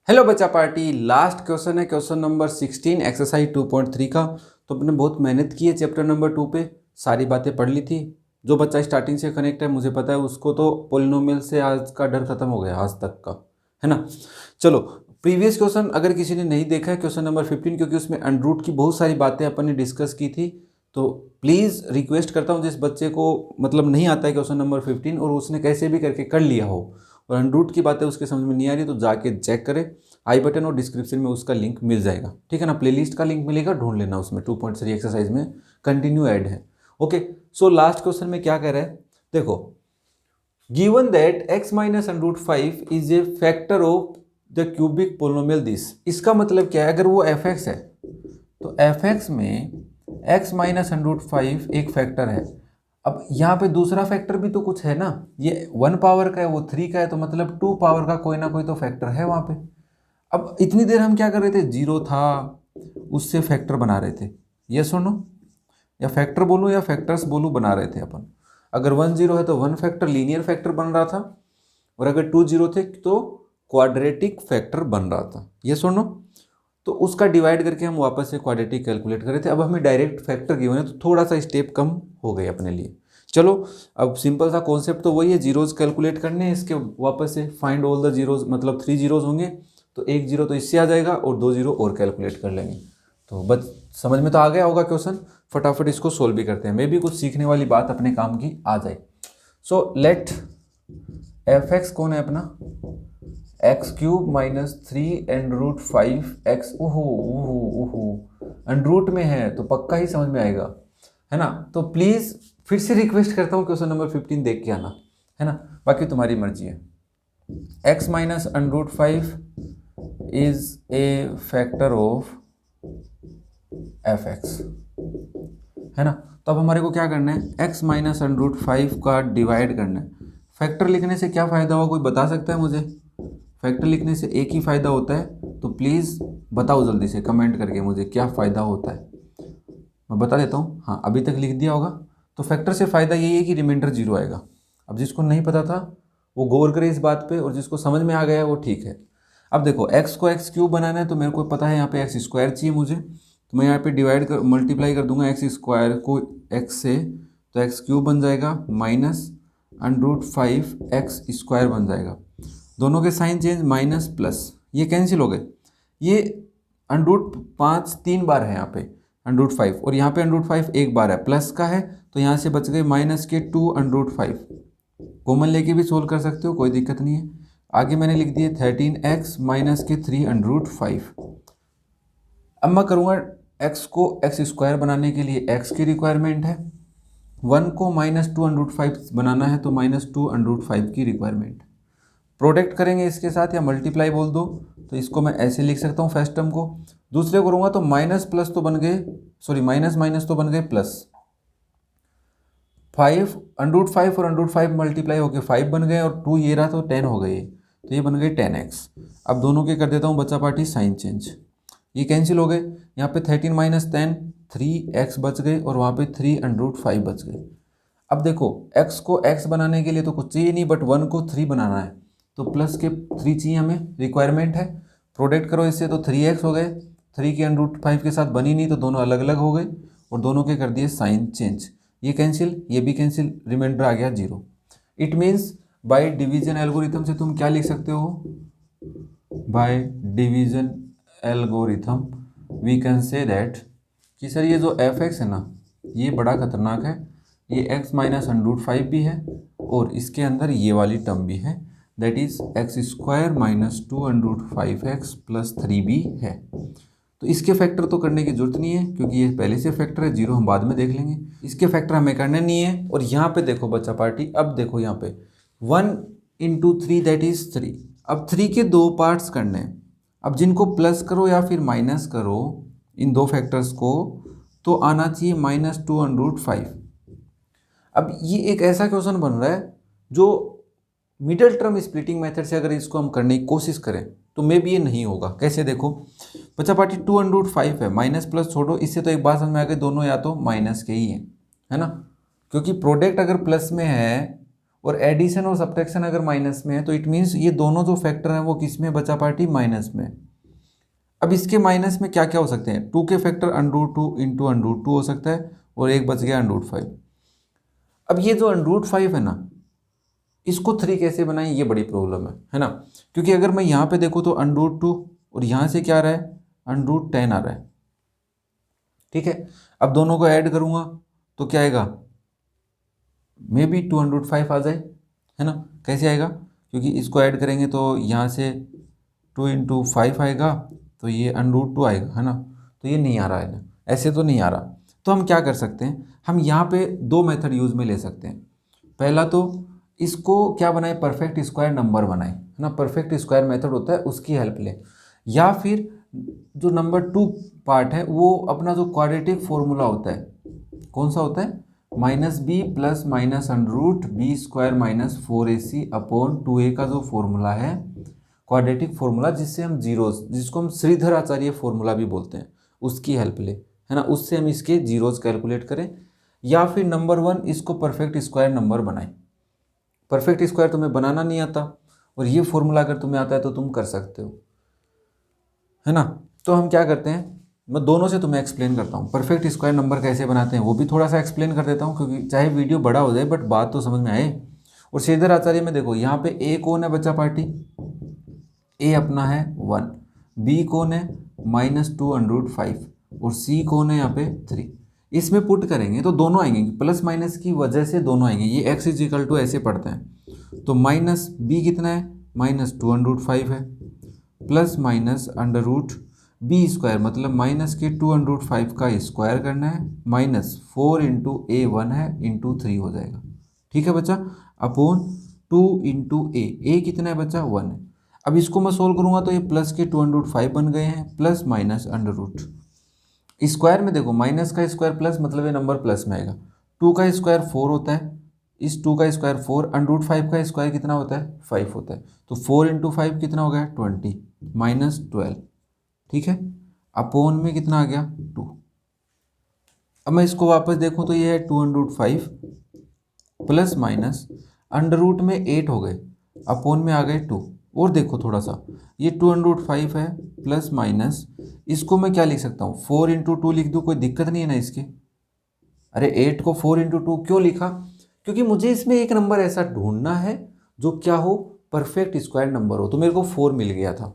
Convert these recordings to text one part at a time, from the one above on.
Hello बच्चा party, last question है question number 16 exercise 2.3 का। तो अपने बहुत मेहनत की है चैप्टर नंबर 2 पे, सारी बातें पढ़ ली थी। जो बच्चा स्टार्टिंग से कनेक्ट है मुझे पता है उसको तो पोलिनोमियल से आज का डर खत्म हो गया आज तक का, है ना। चलो प्रीवियस क्वेश्चन अगर किसी ने नहीं देखा है क्वेश्चन नंबर 15, क्योंकि उसमें अंडरूट की बहुत सारी बातें अपन ने डिस्कस की थी, तो प्लीज़ रिक्वेस्ट करता हूँ जिस बच्चे को मतलब नहीं आता है क्वेश्चन नंबर 15 और उसने कैसे भी करके कर लिया हो और अंडरूट की बातें उसके समझ में नहीं आ रही तो जाके चेक करें। आई बटन और डिस्क्रिप्शन में उसका लिंक मिल जाएगा, ठीक है ना। प्लेलिस्ट का लिंक मिलेगा, ढूंढ लेना, उसमें 2.3 एक्सरसाइज में कंटिन्यू ऐड है। ओके, सो लास्ट क्वेश्चन में क्या कह रहा है, देखो। Given that x minus under root 5 is a factor of the cubic polynomial this. इसका मतलब क्या है, अगर वो fx है तो fx में x माइनस अंडरूट 5 एक फैक्टर है। अब यहाँ पे दूसरा फैक्टर भी तो कुछ है ना, ये 1 पावर का है, वो 3 का है, तो मतलब 2 पावर का कोई ना कोई तो फैक्टर है वहाँ पे। अब इतनी देर हम क्या कर रहे थे, जीरो था उससे फैक्टर बना रहे थे, ये सुनो, या फैक्टर बोलूँ या फैक्टर्स बोलूँ, बना रहे थे अपन। अगर 1 0 है तो 1 फैक्टर लीनियर फैक्टर बन रहा था, और अगर 2 0 थे तो क्वाड्रेटिक फैक्टर बन रहा था, ये सुनो। तो उसका डिवाइड करके हम वापस से क्वाड्रेटिक कैलकुलेट कर रहे थे। अब हमें डायरेक्ट फैक्टर गिवन है तो थोड़ा सा स्टेप कम हो गए अपने लिए। चलो अब सिंपल सा कॉन्सेप्ट तो वही है, जीरोज कैलकुलेट करने हैं इसके, वापस से फाइंड ऑल द जीरोज, मतलब 3 जीरोज होंगे तो 1 जीरो तो इससे आ जाएगा और 2 जीरो और कैलकुलेट कर लेंगे। तो बस समझ में तो आ गया होगा क्वेश्चन, फटाफट इसको सोल्व भी करते हैं, मे भी कुछ सीखने वाली बात अपने काम की आ जाए। सो लेट एफ एक्स कौन है अपना, x cube minus 3 and root 5 x. ओहो ओहो ओहो, एंड रूट में है तो पक्का ही समझ में आएगा, है ना। तो प्लीज़ फिर से रिक्वेस्ट करता हूँ क्वेश्चन नंबर 15 देख के आना, है ना, बाकी तुम्हारी मर्जी है। x minus under root 5 is a factor of F x, है ना। तो अब हमारे को क्या करना है, x माइनस अंडर रूट 5 का डिवाइड करना है। फैक्टर लिखने से क्या फ़ायदा होगा, कोई बता सकता है मुझे। फैक्टर लिखने से एक ही फ़ायदा होता है, तो प्लीज़ बताओ जल्दी से कमेंट करके मुझे क्या फ़ायदा होता है। मैं बता देता हूँ, हाँ अभी तक लिख दिया होगा। तो फैक्टर से फ़ायदा यही है कि रिमाइंडर जीरो आएगा। अब जिसको नहीं पता था वो गौर करे इस बात पे, और जिसको समझ में आ गया है वो ठीक है। अब देखो x को एक्स क्यूब बनाना है तो मेरे को पता है यहाँ पे एक्स स्क्वायर चाहिए मुझे, तो मैं यहाँ पे डिवाइड कर मल्टीप्लाई कर दूंगा एक्स स्क्वायर को x से, तो एक्स क्यूब बन जाएगा minus under root 5 x square बन जाएगा। दोनों के साइन चेंज, माइनस प्लस, ये कैंसिल हो गए। ये अंडर रूट 5 3 बार है यहाँ पे अंडर रूट 5, और यहाँ पे अंडर रूट 5 एक बार है, प्लस का है तो यहाँ से बच गए माइनस के 2 अंडर रूट 5। कॉमन लेके भी सोल्व कर सकते हो, कोई दिक्कत नहीं है। आगे मैंने लिख दिए 13x माइनस के 3 अंडर रूट 5। अब मैं करूँगा x को एक्स स्क्वायर बनाने के लिए x की रिक्वायरमेंट है, 1 को माइनस 2 अंडर रूट 5 बनाना है तो माइनस 2 अंडर रूट 5 की रिक्वायरमेंट। प्रोडक्ट करेंगे इसके साथ या मल्टीप्लाई बोल दो, तो इसको मैं ऐसे लिख सकता हूँ फर्स्ट टर्म को। दूसरे को करूँगा तो माइनस प्लस तो बन गए, सॉरी माइनस माइनस तो बन गए प्लस। 5 अंडर रूट 5 और अंडर रूट 5 मल्टीप्लाई होकर 5 बन गए, और 2 ये रहा तो 10 हो गए, तो ये बन गए 10x। अब दोनों के कर देता हूँ बच्चा पार्टी साइन चेंज, ये कैंसिल हो गए। यहाँ पे 13 माइनस 10 3x बच गए, और वहाँ पे 3 अंडर रूट 5 बच गए। अब देखो x को x बनाने के लिए तो कुछ चाहिए नहीं, बट 1 को 3 बनाना है तो प्लस के 3 चाहिए हमें, रिक्वायरमेंट है। प्रोडक्ट करो इससे तो 3x हो गए, 3 के अंडर रूट 5 के साथ बनी नहीं तो दोनों अलग अलग हो गए, और दोनों के कर दिए साइन चेंज। ये कैंसिल, ये भी कैंसिल, रिमाइंडर आ गया 0। It means by division algorithm से तुम क्या लिख सकते हो, by division algorithm we can say that कि सर ये जो एफ एक्स है ना ये बड़ा खतरनाक है, ये x माइनस अंडर रूट 5 भी है और इसके अंदर ये वाली टर्म भी है, that is x square minus 2 under root 5x plus 3 भी है। तो इसके फैक्टर तो करने की जरूरत नहीं है क्योंकि ये पहले से फैक्टर है, जीरो हम बाद में देख लेंगे, इसके फैक्टर हमें करने नहीं है। और यहाँ पे देखो बच्चा पार्टी, अब देखो यहाँ पे 1 इंटू 3 दैट इज 3। अब 3 के 2 पार्ट्स करने हैं, अब जिनको प्लस करो या फिर माइनस करो इन दो फैक्टर्स को तो आना चाहिए माइनस 2 अंडर रूट 5। अब ये एक ऐसा क्वेश्चन बन रहा है जो मिडल टर्म स्प्लिटिंग मेथड से अगर इसको हम करने की कोशिश करें तो मे भी ये नहीं होगा। कैसे देखो बच्चा पार्टी, 2 अंडर रूट 5 है, माइनस प्लस छोड़ो, इससे तो एक बात समझ में आ गई, दोनों या तो माइनस के ही है ना, क्योंकि प्रोडक्ट अगर प्लस में है और एडिशन और सब्ट्रैक्शन अगर माइनस में है तो इट मीन्स ये दोनों जो फैक्टर हैं वो किस में बचा पार्टी, माइनस में। अब इसके माइनस में क्या क्या हो सकते हैं, 2 के फैक्टर √2 इंटू √2 हो सकता है, और एक बच गया √5। अब ये जो √5 है ना, इसको 3 कैसे बनाएं, ये बड़ी प्रॉब्लम है ना, क्योंकि अगर मैं यहाँ पे देखूँ तो √2 और यहाँ से क्या आ रहा है, √10 आ रहा है। ठीक है, अब दोनों को ऐड करूँगा तो क्या आएगा, मे बी 205 आ जाए, है ना। कैसे आएगा, क्योंकि इसको ऐड करेंगे तो यहाँ से 2 इंटू 5 आएगा, तो ये √2 आएगा, है ना। तो ये नहीं आ रहा है ना, ऐसे तो नहीं आ रहा। तो हम क्या कर सकते हैं, हम यहाँ पे 2 मेथड यूज़ में ले सकते हैं। पहला तो इसको क्या बनाए, परफेक्ट स्क्वायर नंबर बनाए, है ना, परफेक्ट स्क्वायर मेथड होता है, उसकी हेल्प ले। या फिर जो नंबर 2 पार्ट है वो अपना जो क्वाड्रेटिक फॉर्मूला होता है, कौन सा होता है, -b plus minus √b² - 4ac upon 2a का जो फॉर्मूला है, क्वाड्रेटिक फॉर्मूला, जिससे हम जीरोस, जिसको हम श्रीधर आचार्य फॉर्मूला भी बोलते हैं, उसकी हेल्प ले, है ना, उससे हम इसके जीरोस कैलकुलेट करें। या फिर नंबर 1 इसको परफेक्ट स्क्वायर नंबर बनाएं। परफेक्ट स्क्वायर तुम्हें बनाना नहीं आता, और ये फॉर्मूला अगर तुम्हें आता है तो तुम कर सकते हो, है ना। तो हम क्या करते हैं, मैं दोनों से तुम्हें एक्सप्लेन करता हूँ। परफेक्ट स्क्वायर नंबर कैसे बनाते हैं वो भी थोड़ा सा एक्सप्लेन कर देता हूँ, क्योंकि चाहे वीडियो बड़ा हो जाए बट बात तो समझ में आए। और श्रीधर आचार्य में देखो, यहाँ पे ए कौन है बच्चा पार्टी, ए अपना है 1, बी कौन है -2 √5, और सी कौन है यहाँ पे 3। इसमें पुट करेंगे तो दोनों आएंगे, प्लस माइनस की वजह से दोनों आएंगे। ये x = ऐसे पढ़ते हैं, तो माइनस बी कितना है, -2 √5 है, प्लस माइनस √b² मतलब माइनस के 2 √5 का स्क्वायर करना है, -4 इंटू a1 है इंटू 3 हो जाएगा। ठीक है बच्चा, अपॉन 2 इंटू ए कितना है बच्चा, 1 है। अब इसको मैं सोल्व करूंगा तो ये प्लस के 2 √5 बन गए हैं, प्लस माइनस √ स्क्वायर में देखो, माइनस का स्क्वायर प्लस मतलब ये नंबर प्लस में आएगा। 2 का स्क्वायर 4 होता है, इस 2 का स्क्वायर 4, √5 का स्क्वायर कितना होता है, 5 होता है। तो 4 इंटू 5 कितना हो गया, 20 -12। ठीक है, अपॉन में कितना आ गया, 2। अब मैं इसको वापस देखूं तो ये है 2 √5 प्लस माइनस √ में 8 हो गए, अपॉन में आ गए 2। और देखो थोड़ा सा, ये 2 √5 है प्लस माइनस, इसको मैं क्या लिख सकता हूँ, 4 इंटू 2 लिख दूँ, कोई दिक्कत नहीं है ना इसके। अरे 8 को 4 इंटू 2 क्यों लिखा, क्योंकि मुझे इसमें एक नंबर ऐसा ढूंढना है जो क्या हो, परफेक्ट स्क्वायर नंबर हो। तो मेरे को 4 मिल गया था।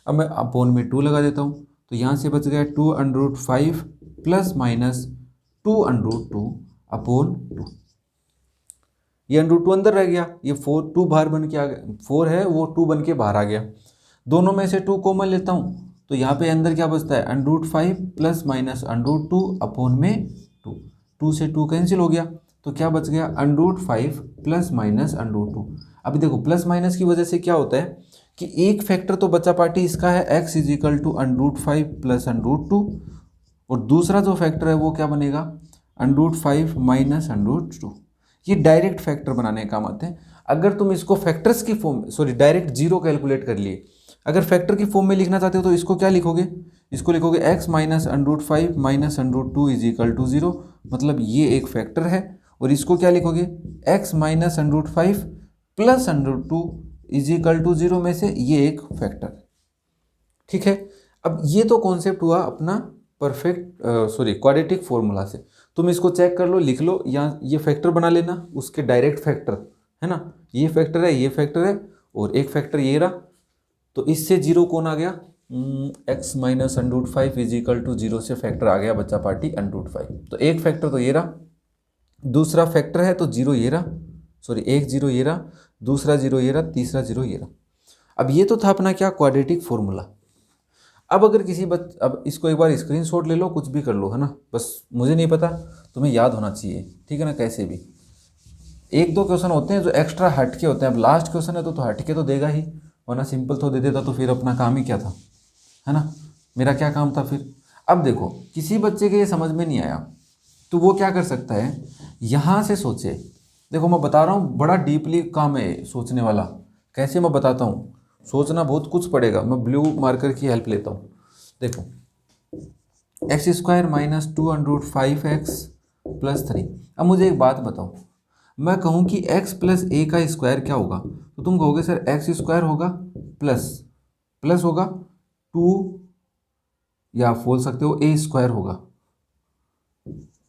अब मैं अपॉन में 2 लगा देता हूँ, तो यहाँ से बच गया 2 √5 प्लस माइनस 2 √2 अपॉन 2। ये √2 अंदर रह गया, ये 2 बाहर बन के आ गया, 4 है वो 2 बन के बाहर आ गया। दोनों में से 2 कॉमन लेता हूँ, तो यहाँ पे अंदर क्या बचता है, √5 प्लस माइनस √2 अपॉन में 2। 2 से 2 कैंसिल हो गया, तो क्या बच गया, √5 प्लस माइनस √2। अभी देखो प्लस माइनस की वजह से क्या होता है कि एक फैक्टर तो बचा पार्टी इसका है x = √5 प्लस √2, और दूसरा जो फैक्टर है वो क्या बनेगा, √5 माइनस √2। ये डायरेक्ट फैक्टर बनाने का काम आते हैं। अगर तुम इसको फैक्टर्स की form, sorry direct zero calculate कर लिए, अगर फैक्टर की फॉर्म में लिखना चाहते हो तो इसको क्या लिखोगे, इसको लिखोगे x माइनस √5 माइनस √2 = 0, मतलब ये एक फैक्टर है। और इसको क्या लिखोगे, x माइनस √5 प्लस √2 = 0 में से ये एक फैक्टर। ठीक है, अब ये तो कॉन्सेप्ट हुआ अपना क्वाड्रेटिक फॉर्मूला से। तुम इसको चेक कर लो, लिख लो, या ये फैक्टर बना लेना, उसके डायरेक्ट फैक्टर, है ना। ये फैक्टर है, ये फैक्टर है, और एक फैक्टर ये रहा। तो इससे 0 कौन आ गया, x माइनस √5 = 0 से फैक्टर आ गया बच्चा पार्टी √5। तो एक फैक्टर तो ये रहा, दूसरा फैक्टर है तो 0 ये रहा, सॉरी एक 0 ये रहा, दूसरा 0 ये रहा, तीसरा 0 ये रहा। अब ये तो था अपना क्या, क्वाड्रेटिक फॉर्मूला। अब अगर अब इसको एक बार स्क्रीनशॉट ले लो, कुछ भी कर लो, है ना, बस मुझे नहीं पता, तुम्हें याद होना चाहिए, ठीक है ना। कैसे भी 1-2 क्वेश्चन होते हैं जो एक्स्ट्रा हटके होते हैं। अब लास्ट क्वेश्चन है तो हटके तो देगा ही, वरना सिंपल तो दे देता तो फिर अपना काम ही क्या था, है ना, मेरा क्या काम था फिर। अब देखो किसी बच्चे के ये समझ में नहीं आया तो वो क्या कर सकता है, यहाँ से सोचे। देखो मैं बता रहा हूँ, बड़ा डीपली काम है सोचने वाला। कैसे मैं बताता हूँ, सोचना बहुत कुछ पड़ेगा। मैं ब्लू मार्कर की हेल्प लेता हूँ। देखो x² - 2 √5x + 3। अब मुझे एक बात बताओ, मैं कहूँ कि x प्लस ए का स्क्वायर क्या होगा, तो तुम कहोगे सर एक्स स्क्वायर होगा प्लस प्लस होगा 2, या आप बोल सकते हो ए स्क्वायर होगा,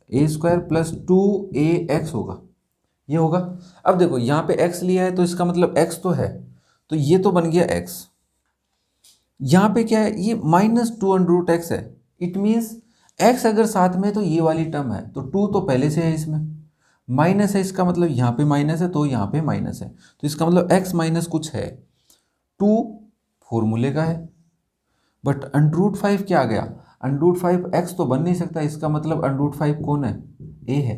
ए स्क्वायर प्लस 2ax होगा, ये होगा। अब देखो यहाँ पे x लिया है तो इसका मतलब x तो है, तो ये तो बन गया x। यहाँ पे क्या है, ये -2√x है। इट मीन्स x अगर साथ में है तो ये वाली टर्म है, तो 2 तो पहले से है, इसमें माइनस है, इसका मतलब यहाँ पे माइनस है तो यहाँ पे माइनस है, तो इसका मतलब x माइनस कुछ है। 2 फॉर्मूले का है, बट √5 क्या आ गया, √5 x तो बन नहीं सकता, इसका मतलब √5 कौन है, a है।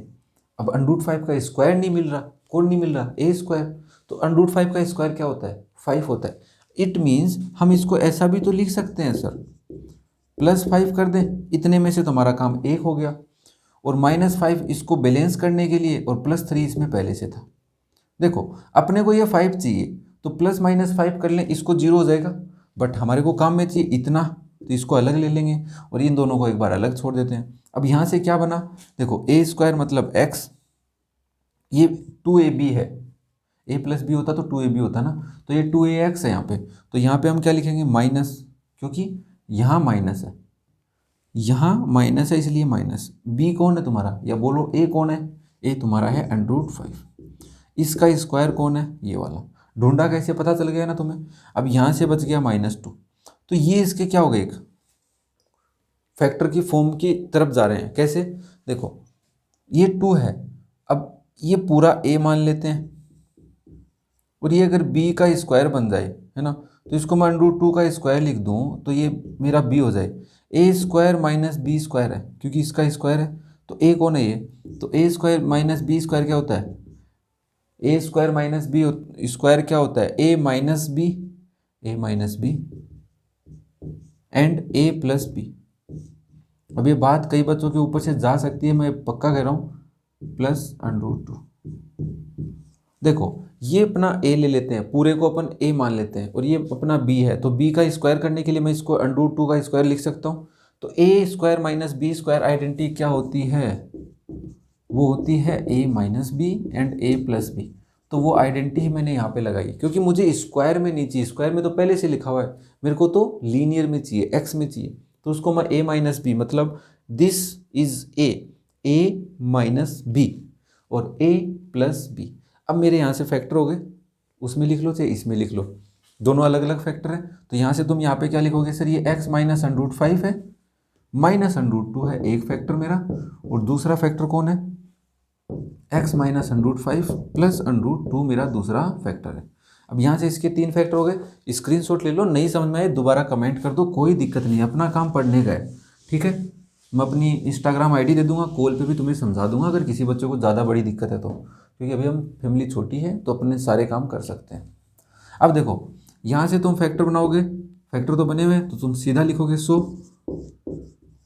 अब √5 का स्क्वायर नहीं मिल रहा, कौन नहीं मिल रहा, a स्क्वायर, तो √5 का स्क्वायर क्या होता है, 5 होता है। इट मीन्स हम इसको ऐसा भी तो लिख सकते हैं सर, +5 कर दें, इतने में से तुम्हारा काम एक हो गया, और -5 इसको बैलेंस करने के लिए, और +3 इसमें पहले से था। देखो अपने को ये 5 चाहिए, तो प्लस माइनस 5 कर लें, इसको 0 हो जाएगा, बट हमारे को काम में चाहिए इतना, तो इसको अलग ले लेंगे और इन दोनों को एक बार अलग छोड़ देते हैं। अब यहाँ से क्या बना, देखो ए स्क्वायर मतलब x, ये 2ab है, a प्लस बी होता तो 2ab होता ना, तो ये 2ax है यहाँ पे, तो यहाँ पे हम क्या लिखेंगे माइनस, क्योंकि यहाँ माइनस है, यहाँ माइनस है इसलिए माइनस। b कौन है तुम्हारा, या बोलो a कौन है, a तुम्हारा है √5। इसका स्क्वायर कौन है, ये वाला, ढूंढा कैसे, पता चल गया ना तुम्हें। अब यहाँ से बच गया -2, तो ये इसके क्या हो गए, एक फैक्टर की फॉर्म की तरफ जा रहे हैं। कैसे, देखो ये 2 है, अब ये पूरा a मान लेते हैं, और ये अगर b का स्क्वायर बन जाए, है ना, तो इसको मैं √2 का स्क्वायर लिख दूँ तो ये मेरा b हो जाए। a square minus B square है, क्योंकि इसका स्क्वायर है, तो a कौन है ये, तो a square minus B square क्या होता है, A square minus B square क्या होता है, A minus B and A plus B. अब ये बात कई बच्चों के ऊपर से जा सकती है, मैं पक्का कह रहा हूँ, +√2। देखो ये अपना a ले लेते हैं, पूरे को अपन a मान लेते हैं, और ये अपना b है, तो b का स्क्वायर करने के लिए मैं इसको √2 का स्क्वायर लिख सकता हूँ। तो a square minus B square identity क्या होती है, वो होती है a minus B and a plus b. तो वो आइडेंटिटी मैंने यहाँ पे लगाई, क्योंकि मुझे स्क्वायर में नहीं चाहिए, स्क्वायर में तो पहले से लिखा हुआ है, मेरे को तो लीनियर में चाहिए, x में चाहिए, तो उसको मैं a माइनस बी, मतलब this is a minus b और a प्लस बी। अब मेरे यहाँ से फैक्टर हो गए, उसमें लिख लो चाहे इसमें लिख लो, दोनों अलग अलग फैक्टर है। तो यहाँ से तुम यहाँ पे क्या लिखोगे, सर ये x माइनस √5 है, माइनस √2 है एक फैक्टर मेरा, और दूसरा फैक्टर कौन है, x माइनस √5 प्लस √2 मेरा दूसरा फैक्टर है। अब यहाँ से इसके 3 फैक्टर हो गए, स्क्रीनशॉट ले लो, नहीं समझ में आए दोबारा कमेंट कर दो, कोई दिक्कत नहीं, अपना काम पढ़ने का है, ठीक है। मैं अपनी इंस्टाग्राम आईडी दे दूंगा, कॉल पे भी तुम्हें समझा दूंगा अगर किसी बच्चे को ज़्यादा बड़ी दिक्कत है तो, क्योंकि अभी हम फैमिली छोटी है तो अपने सारे काम कर सकते हैं। अब देखो यहाँ से तुम फैक्टर बनाओगे, फैक्टर तो बने हुए हैं, तो तुम सीधा लिखोगे, सो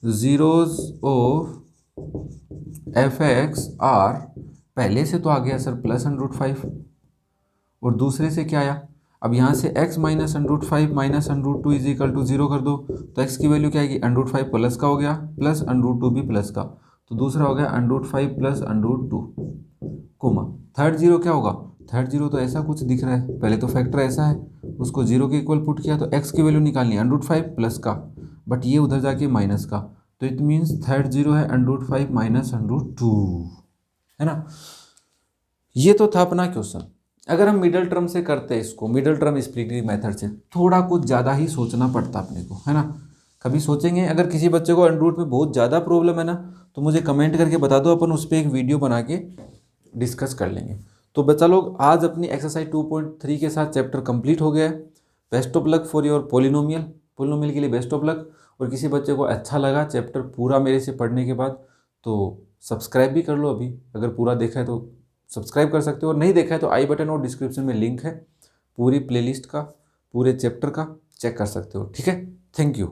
जीरोज ऑफ f(x) आर, पहले से तो आ गया सर +√5, और दूसरे से क्या आया, अब यहाँ से x minus √5 minus √2 is equal to 0 कर दो, तो x की वैल्यू क्या आएगी, √5 प्लस का हो गया, प्लस √2 भी प्लस का, तो दूसरा हो गया √5 प्लस √2 कोमा, थर्ड जीरो क्या होगा, थर्ड जीरो तो ऐसा कुछ दिख रहा है, पहले तो फैक्टर ऐसा है, उसको 0 के इक्वल पुट किया, तो x की वैल्यू निकालनी है √5 प्लस का, बट ये उधर जाके माइनस का, तो इट मीन्स थर्ड जीरो है √5 माइनस √2, है ना। ये तो था अपना क्वेश्चन। अगर हम मिडल टर्म से करते हैं इसको, मिडल टर्म स्प्लिटिंग मेथड से, थोड़ा कुछ ज़्यादा ही सोचना पड़ता अपने को, है ना, कभी सोचेंगे। अगर किसी बच्चे को अंडर में बहुत ज़्यादा प्रॉब्लम है ना, तो मुझे कमेंट करके बता दो, अपन उस पर एक वीडियो बना के डिस्कस कर लेंगे। तो बच्चा लोग आज अपनी एक्सरसाइज 2.3 के साथ चैप्टर कंप्लीट हो गया है। Best of luck for your polynomial के लिए बेस्ट ऑफ लक। और किसी बच्चे को अच्छा लगा चैप्टर पूरा मेरे से पढ़ने के बाद, तो सब्सक्राइब भी कर लो। अभी अगर पूरा देखा है तो सब्सक्राइब कर सकते हो, और नहीं देखा है तो आई बटन और डिस्क्रिप्शन में लिंक है, पूरी प्लेलिस्ट का, पूरे चैप्टर का चेक कर सकते हो, ठीक है। Thank you.